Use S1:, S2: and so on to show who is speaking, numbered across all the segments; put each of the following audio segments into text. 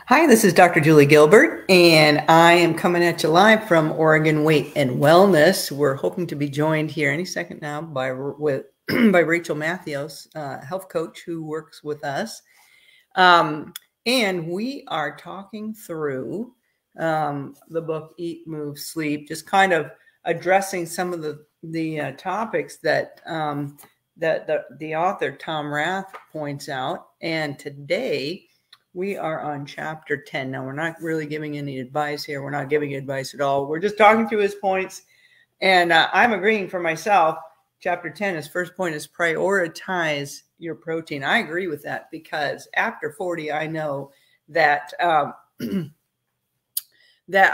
S1: Hi, this is Dr. Julie Gilbert, and I am coming at you live from Oregon Weight and Wellness. We're hoping to be joined here any second now by Rachel Matthews, health coach who works with us. And we are talking through the book Eat, Move, Sleep, just kind of addressing some of the topics that the author Tom Rath points out. And today we are on chapter 10. Now, we're not really giving any advice here. We're not giving advice at all. We're just talking through his points. And I'm agreeing for myself. Chapter 10, his first point is prioritize your protein. I agree with that because after 40, I know that that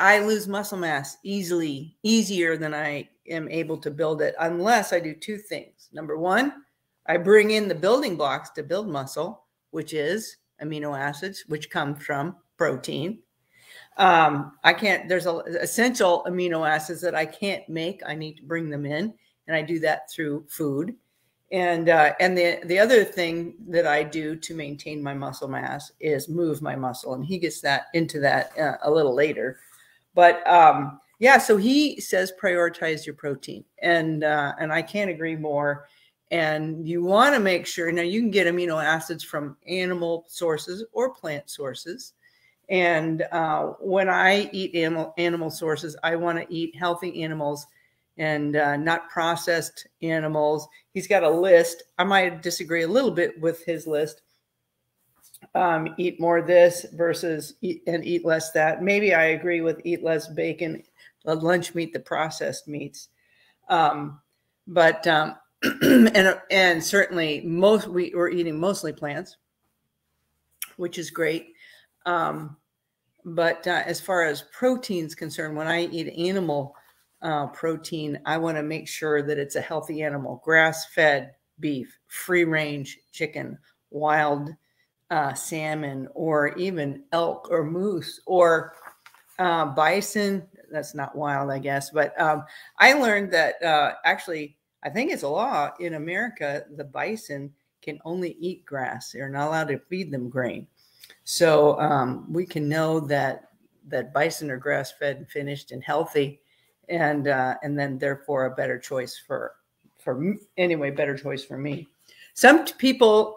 S1: I lose muscle mass easier than I am able to build it, unless I do two things. Number one, I bring in the building blocks to build muscle, which is amino acids, which come from protein. There's essential amino acids that I can't make. I need to bring them in, and I do that through food. And the other thing that I do to maintain my muscle mass is move my muscle, and he gets into that a little later. But yeah, so he says prioritize your protein, and I can't agree more. And you want to make sure, now you can get amino acids from animal sources or plant sources. And when I eat animal sources, I want to eat healthy animals and not processed animals. He's got a list. I might disagree a little bit with his list. Eat more this versus eat less that. Maybe I agree with eat less bacon, lunch meat, the processed meats. And certainly we're eating mostly plants, which is great. But as far as protein's concerned, when I eat animal protein, I want to make sure that it's a healthy animal, grass-fed beef, free-range chicken, wild salmon, or even elk or moose or bison. That's not wild, I guess. But I learned that actually, I think it's a law in America, the bison can only eat grass. They're not allowed to feed them grain. So we can know that bison are grass-fed and finished and healthy, and then therefore a better choice better choice for me. Some people,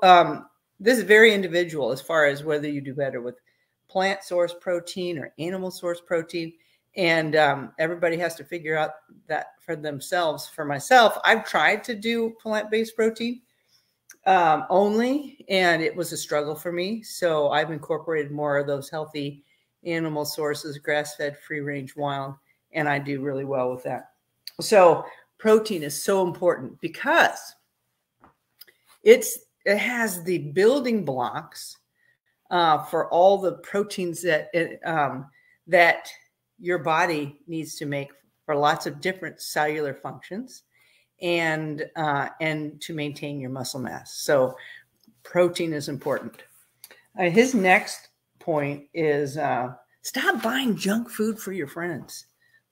S1: this is very individual as far as whether you do better with plant source protein or animal source protein. And everybody has to figure out that for themselves. For myself, I've tried to do plant-based protein only, and it was a struggle for me. So I've incorporated more of those healthy animal sources, grass-fed, free-range, wild, and I do really well with that. So protein is so important because it has the building blocks for all the proteins that your body needs to make for lots of different cellular functions and to maintain your muscle mass. So protein is important. His next point is stop buying junk food for your friends.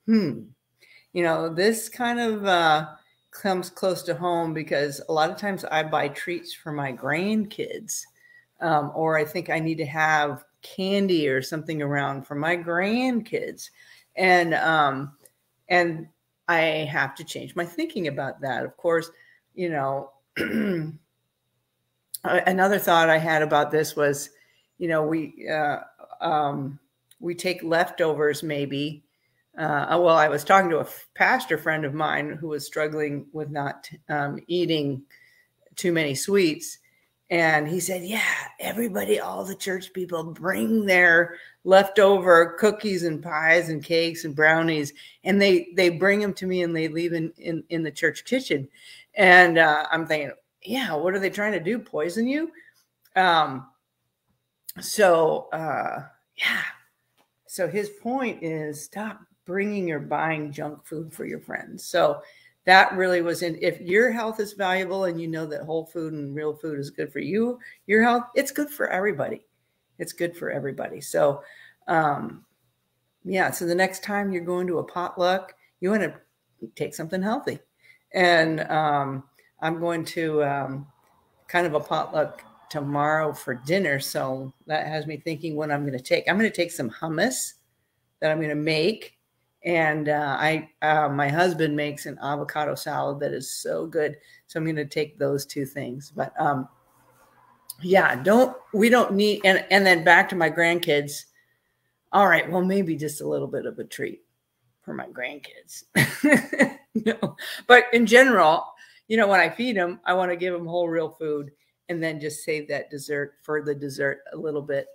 S1: This kind of comes close to home because a lot of times I buy treats for my grandkids, or I think I need to have candy or something around for my grandkids. And I have to change my thinking about that. Of course, another thought I had about this was, we take leftovers maybe. Well, I was talking to a pastor friend of mine who was struggling with not eating too many sweets. And he said, yeah, everybody, all the church people bring their leftover cookies and pies and cakes and brownies, and they bring them to me and they leave in the church kitchen. And I'm thinking, yeah, what are they trying to do? Poison you? Yeah. So his point is stop bringing or buying junk food for your friends. So that really was if your health is valuable and you know that whole food and real food is good for you, your health, it's good for everybody. It's good for everybody. So, yeah. So the next time you're going to a potluck, you want to take something healthy. And I'm going to kind of a potluck tomorrow for dinner. So that has me thinking what I'm going to take. I'm going to take some hummus that I'm going to make. And my husband makes an avocado salad that is so good. So I'm going to take those two things. But yeah, we don't need, and then back to my grandkids. All right, well, maybe just a little bit of a treat for my grandkids. No, but in general, you know, when I feed them, I want to give them whole real food and then just save that dessert for the dessert a little bit.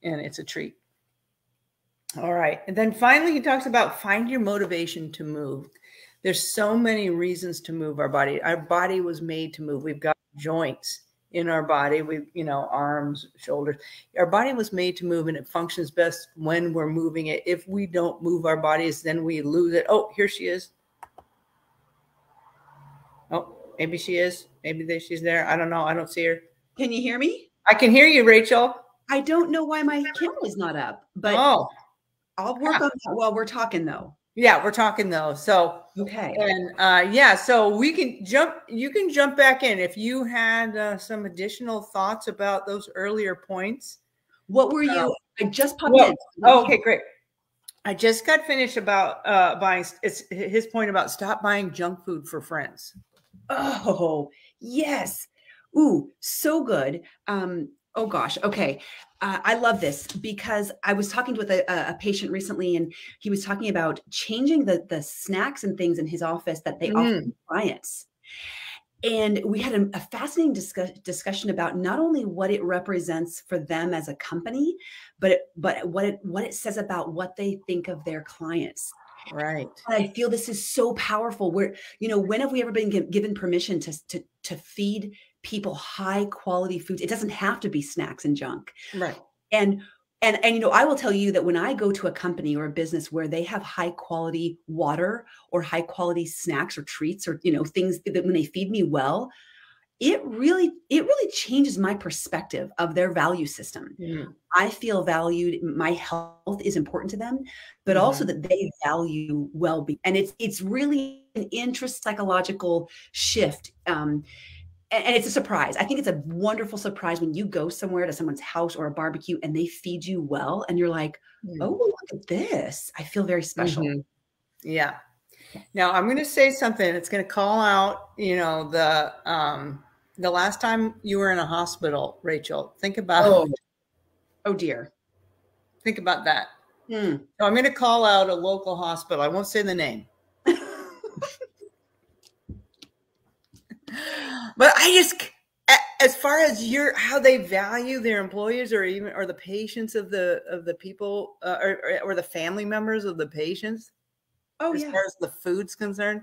S1: And it's a treat. All right. And then finally, he talks about find your motivation to move. There's so many reasons to move our body. Our body was made to move. We've got joints in our body. We've, you know, arms, shoulders. Our body was made to move, and it functions best when we're moving it. If we don't move our bodies, then we lose it. Oh, here she is. Oh, maybe she is. Maybe she's there. I don't know. I don't see her.
S2: Can you hear me?
S1: I can hear you, Rachel.
S2: I don't know why my camera is not up, but I'll work on that while we're talking, though.
S1: Yeah, we're talking though. So
S2: okay,
S1: and yeah, so we can jump. You can jump back in if you had some additional thoughts about those earlier points.
S2: What were you? I just popped in.
S1: Oh, okay, great. I just got finished about buying. It's his point about stop buying junk food for friends.
S2: Oh yes, ooh, so good. Oh gosh, okay. I love this because I was talking with a patient recently, and he was talking about changing the snacks and things in his office that they offer clients. And we had a fascinating discussion about not only what it represents for them as a company, but what it says about what they think of their clients.
S1: Right.
S2: And I feel this is so powerful. Where, you know, when have we ever been given permission to feed people high quality foods? It doesn't have to be snacks and junk.
S1: Right.
S2: And you know, I will tell you that when I go to a company or a business where they have high quality water or high quality snacks or treats or, you know, things that when they feed me well, it really changes my perspective of their value system. I feel valued. My health is important to them, but also that they value well-being. And it's really an interest psychological shift. And it's a surprise. I think it's a wonderful surprise when you go somewhere to someone's house or a barbecue and they feed you well. And you're like, oh, look at this. I feel very special.
S1: Yeah. Now I'm going to say something. It's going to call out, you know, the last time you were in a hospital, Rachel. Think about.
S2: Oh dear.
S1: Think about that. So I'm going to call out a local hospital. I won't say the name. But I just, as far as how they value their employees, or the patients of the people, or the family members of the patients. As far as the food's concerned,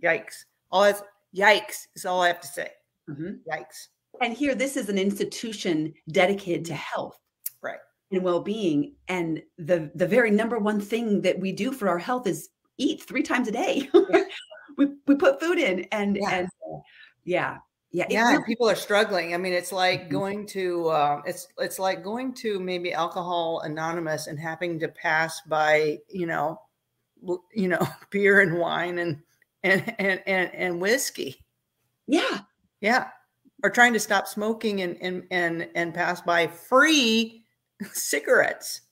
S1: yikes! Yikes is all I have to say. Yikes!
S2: And here, this is an institution dedicated to health,
S1: right,
S2: and well-being, and the very number one thing that we do for our health is eat 3 times a day. we put food in, and
S1: people are struggling. I mean, it's like going to it's like going to maybe Alcohol Anonymous and having to pass by you know beer and wine and whiskey. Yeah, or trying to stop smoking and pass by free cigarettes.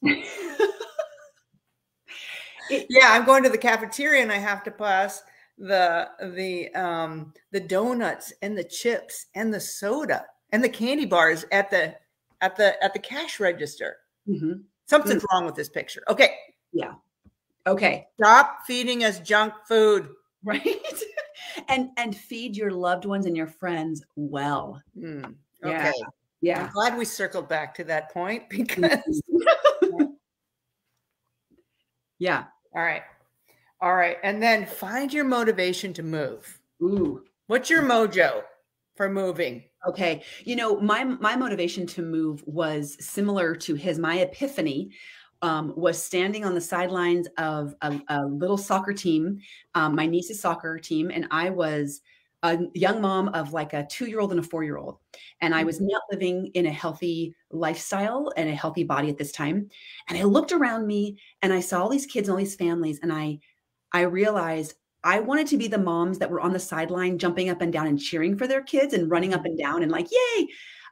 S1: I'm going to the cafeteria and I have to pass the donuts and the chips and the soda and the candy bars at the cash register. Something's wrong with this picture. Okay.
S2: Yeah. Okay.
S1: Stop feeding us junk food.
S2: Right. and feed your loved ones and your friends well.
S1: Okay.
S2: Yeah.
S1: I'm glad we circled back to that point because
S2: yeah.
S1: All right. And then find your motivation to move.
S2: Ooh.
S1: What's your mojo for moving?
S2: Okay. You know, my motivation to move was similar to his. My epiphany was standing on the sidelines of a little soccer team, my niece's soccer team. And I was a young mom of like a 2-year-old and a 4-year-old. And I was not living in a healthy lifestyle and a healthy body at this time. And I looked around me and I saw all these kids and all these families. And I realized I wanted to be the moms that were on the sideline, jumping up and down and cheering for their kids and running up and down and like, yay.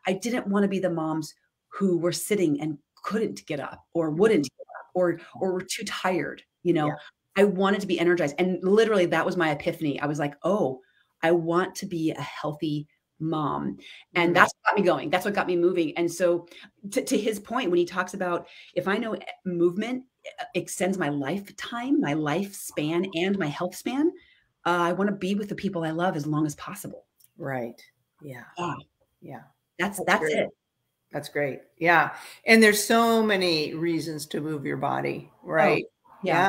S2: I didn't want to be the moms who were sitting and couldn't get up or wouldn't get up or were too tired. You know,
S1: Yeah.
S2: I wanted to be energized. And literally that was my epiphany. I was like, oh, I want to be a healthy mom. And that's what got me going. That's what got me moving. And so to his point, when he talks about, if I know movement extends my lifetime, my lifespan, and my health span, I want to be with the people I love as long as possible.
S1: Right. Yeah. Yeah.
S2: That's
S1: great.
S2: it.
S1: That's great. Yeah. And there's so many reasons to move your body. Right.
S2: Oh, yeah.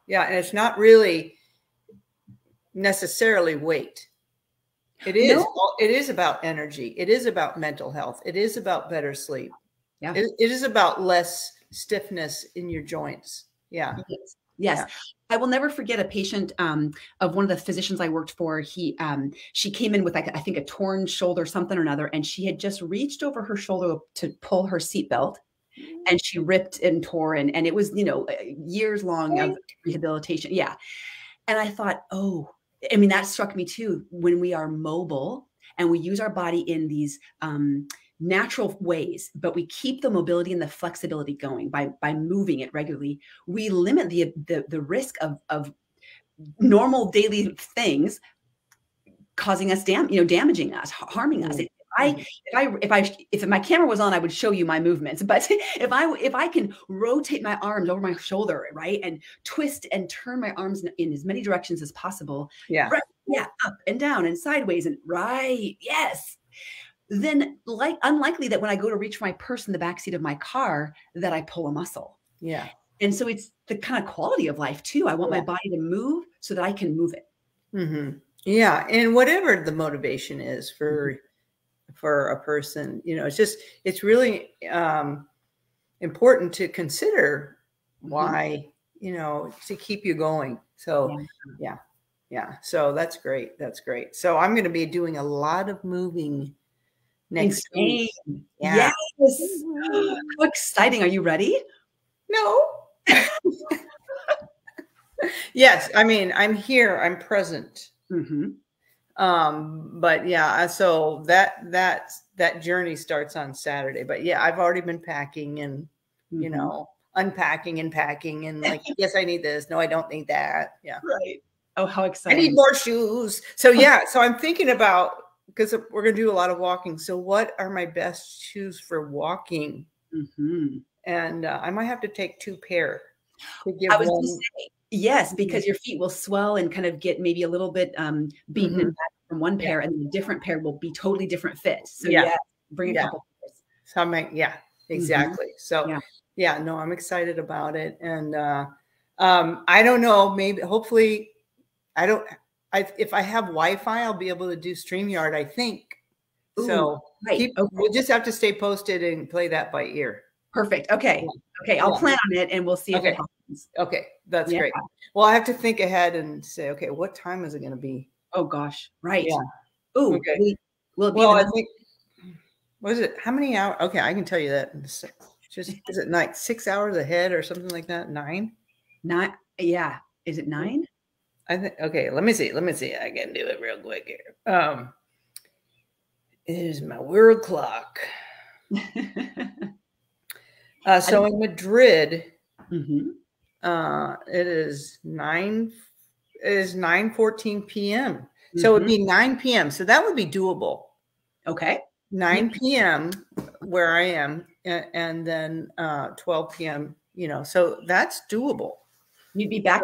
S1: Yeah. And it's not really necessarily weight. It is. No. It is about energy. It is about mental health. It is about better sleep.
S2: Yeah.
S1: It is about less stiffness in your joints. Yeah.
S2: Yes. Yeah. I will never forget a patient of one of the physicians I worked for. She came in with like, I think a torn shoulder, something or another, and she had just reached over her shoulder to pull her seatbelt, and she ripped and tore, and it was, you know, years long of rehabilitation. Yeah. And I thought, oh, I mean, that struck me too. When we are mobile and we use our body in these natural ways, but we keep the mobility and the flexibility going by moving it regularly, we limit the risk of normal daily things causing us damaging us, harming us. If my camera was on, I would show you my movements. But if I can rotate my arms over my shoulder, right, and twist and turn my arms in as many directions as possible, right, yeah, up and down and sideways and right, yes, then unlikely that when I go to reach for my purse in the backseat of my car that I pull a muscle.
S1: Yeah.
S2: And so it's the kind of quality of life too. I want my body to move so that I can move it.
S1: Mm-hmm. Yeah. And whatever the motivation is for a person, you know, it's really important to consider why, you know, to keep you going. So yeah. So that's great. That's great. So I'm going to be doing a lot of moving next week.
S2: Yeah. Yes. How exciting. Are you ready?
S1: No. Yes. I mean, I'm here. I'm present.
S2: Mm-hmm.
S1: But yeah, so that journey starts on Saturday. But yeah, I've already been packing and, you know, unpacking and packing and like, yes, I need this. No, I don't need that. Yeah.
S2: Right. Oh, how exciting.
S1: I need more shoes. So yeah, so I'm thinking about, because we're going to do a lot of walking. So what are my best shoes for walking?
S2: Mm-hmm.
S1: And I might have to take 2 pair.
S2: I was going to say, yes, because your feet will swell and kind of get maybe a little bit beaten and back from one pair, and the different pair will be totally different fits. So bring a couple pairs.
S1: So exactly. So no, I'm excited about it. And I don't know, maybe hopefully if I have Wi-Fi, I'll be able to do StreamYard, I think. Ooh, so we'll just have to stay posted and play that by ear.
S2: Perfect. Okay. Okay. I'll plan on it and we'll see if it happens.
S1: Okay. That's great. Well, I have to think ahead and say, okay, what time is it going to be?
S2: Oh gosh. Right.
S1: Yeah.
S2: Ooh,
S1: okay. I think, what is it? How many hours? Okay. I can tell you that. Is it like 6 hours ahead or something like that? 9?
S2: Yeah. Is it 9?
S1: I think, okay, let me see. I can do it real quick here. It is my world clock. So in Madrid, it is 9:14 p.m. So it would be 9 p.m. So that would be doable.
S2: Okay.
S1: 9 p.m. where I am, and then 12 p.m. You know, so that's doable.
S2: You'd be back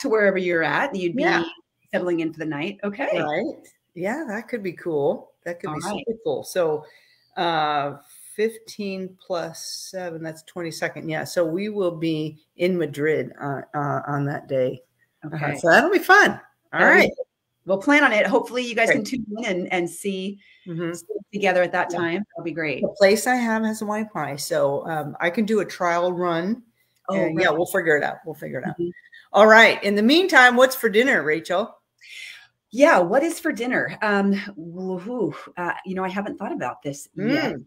S2: to wherever you're at. You'd be settling in for the night. Okay.
S1: Right. Yeah, that could be cool. That could be super cool. So 15 plus 7, that's 22nd. Yeah. So we will be in Madrid on that day.
S2: Okay.
S1: So that'll be fun. All right.
S2: We'll plan on it. Hopefully you guys can tune in and see together at that time. That'll be great.
S1: The place I have has Wi-Fi. So I can do a trial run. Yeah, we'll figure it out. All right. In the meantime, what's for dinner, Rachel?
S2: Yeah, what is for dinner? You know, I haven't thought about this yet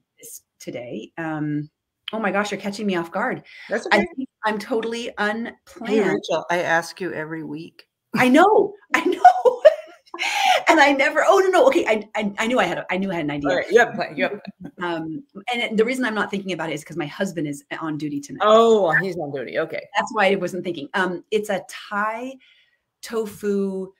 S2: today. Oh my gosh, you're catching me off guard.
S1: That's okay.
S2: I'm totally unplanned.
S1: Hey, Rachel, I ask you every week.
S2: I know. And I never, oh no. Okay. I knew I had an idea.
S1: All right, you have a plan. You have a plan.
S2: The reason I'm not thinking about it is because my husband is on duty tonight.
S1: Oh, he's on duty. Okay.
S2: That's why I wasn't thinking. It's a Thai tofu,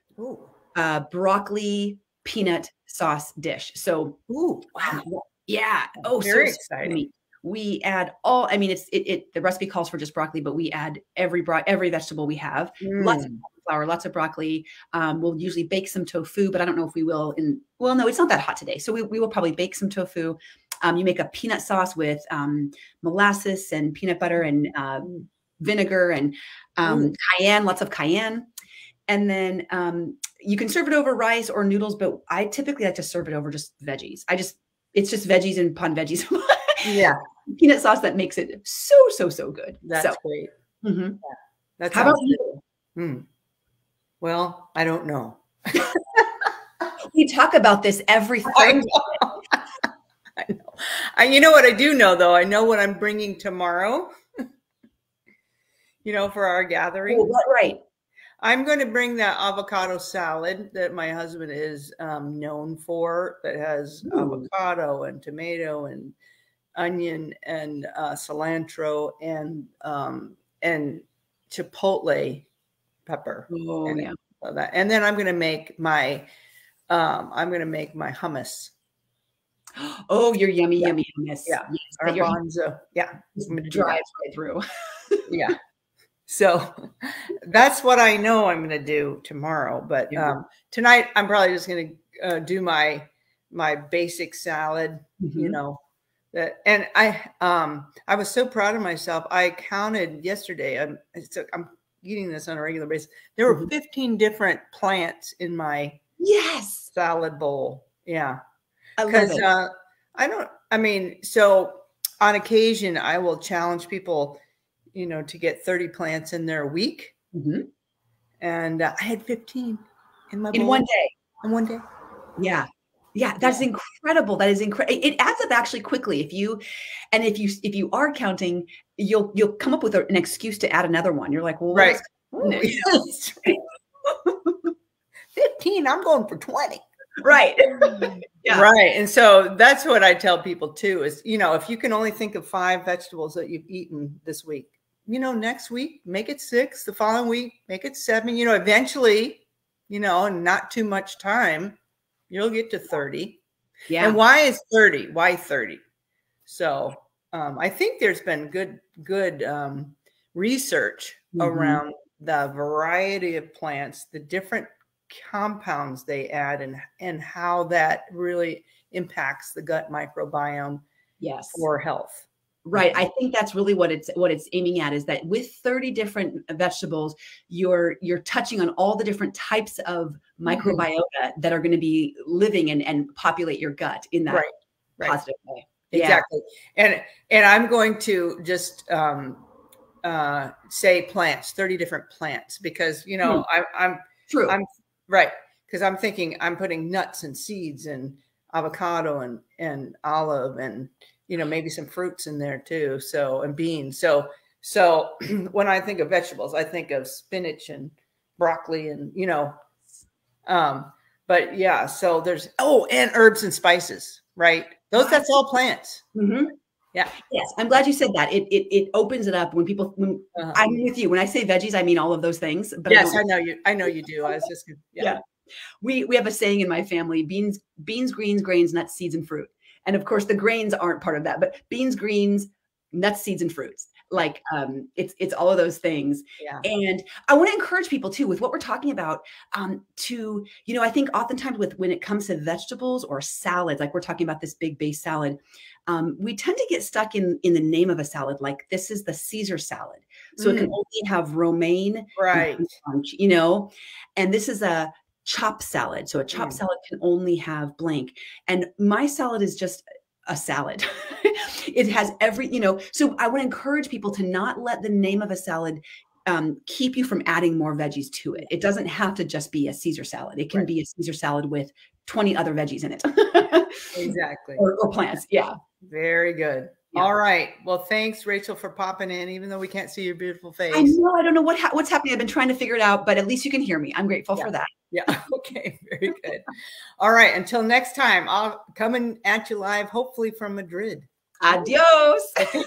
S2: broccoli, peanut sauce dish. So,
S1: ooh, wow.
S2: Yeah. Oh,
S1: very exciting.
S2: We add all, I mean, the recipe calls for just broccoli, but we add every vegetable we have. Lots of cauliflower, lots of broccoli. We'll usually bake some tofu, but I don't know if we will well, no, it's not that hot today. So we will probably bake some tofu. You make a peanut sauce with molasses and peanut butter and vinegar and cayenne, lots of cayenne. And then you can serve it over rice or noodles, but I typically like to serve it over just veggies. It's just veggies and pun veggies.
S1: Yeah.
S2: Peanut sauce that makes it so good.
S1: That's great.
S2: Mm-hmm.
S1: Yeah. That's
S2: how about you?
S1: Well, I don't know.
S2: We talk about this every Thursday.
S1: I know. You know what I do know though? I know what I'm bringing tomorrow. For our gathering.
S2: Oh, right.
S1: I'm going to bring that avocado salad that my husband is known for. That has avocado and tomato and onion and cilantro and chipotle pepper.
S2: Oh,
S1: and
S2: yeah.
S1: That. And then I'm going to make my hummus.
S2: Oh, your yummy hummus.
S1: Yeah. Garbanzo. Yeah.
S2: Drives right through.
S1: Yeah. So that's what I know I'm going to do tomorrow. But tonight I'm probably just going to do my basic salad, and I was so proud of myself. I counted yesterday. I'm eating this on a regular basis. There were 15 different plants in my salad bowl. Yeah. Because so on occasion I will challenge people, to get 30 plants in there a week. And I had 15 in my bowl.
S2: In one day.
S1: In one day.
S2: Yeah. Yeah. That's incredible. That is incredible. It adds up actually quickly. If you are counting, you'll come up with an excuse to add another one. You're like, well,
S1: right. 15, I'm going for 20.
S2: Right.
S1: Yeah. Right. And so that's what I tell people too, is, if you can only think of 5 vegetables that you've eaten this week, next week, make it 6, the following week, make it 7, eventually, in not too much time, you'll get to 30. Yeah. And why is 30? Why 30? So I think there's been good research around the variety of plants, the different compounds they add, and how that really impacts the gut microbiome for health.
S2: Right. I think that's really what it's aiming at, is that with 30 different vegetables, you're touching on all the different types of microbiota that are going to be living and populate your gut in that positive way.
S1: Exactly. Yeah. And I'm going to just say plants, 30 different plants, because, I'm true. I'm right. Because I'm thinking I'm putting nuts and seeds and avocado and olive and, maybe some fruits in there too. So, and beans. So when I think of vegetables, I think of spinach and broccoli and, but yeah, so there's, and herbs and spices, right? That's all plants. Yeah.
S2: Yes. I'm glad you said that. It opens it up when I'm with you. When I say veggies, I mean all of those things. But
S1: yes, I know you do. I was just, yeah.
S2: We have a saying in my family: beans, greens, grains, nuts, seeds, and fruit. And of course, the grains aren't part of that, but beans, greens, nuts, seeds, and fruits. Like it's all of those things. Yeah. And I want to encourage people too, with what we're talking about, to, I think oftentimes when it comes to vegetables or salads, like we're talking about this big base salad, we tend to get stuck in the name of a salad. Like, this is the Caesar salad. So it can only have romaine,
S1: right?
S2: And this is a chopped salad. So a chopped salad can only have blank. And my salad is just a salad. It has so I want to encourage people to not let the name of a salad keep you from adding more veggies to it. It doesn't have to just be a Caesar salad. It can be a Caesar salad with 20 other veggies in it.
S1: Exactly.
S2: Or plants. Yeah.
S1: Very good. Yeah. All right. Well, thanks, Rachel, for popping in, even though we can't see your beautiful face.
S2: I know. I don't know what's happening. I've been trying to figure it out, but at least you can hear me. I'm grateful for that.
S1: Yeah. Okay. Very good. All right. Until next time, I'll come at you live, hopefully from Madrid.
S2: Adios.
S1: Okay.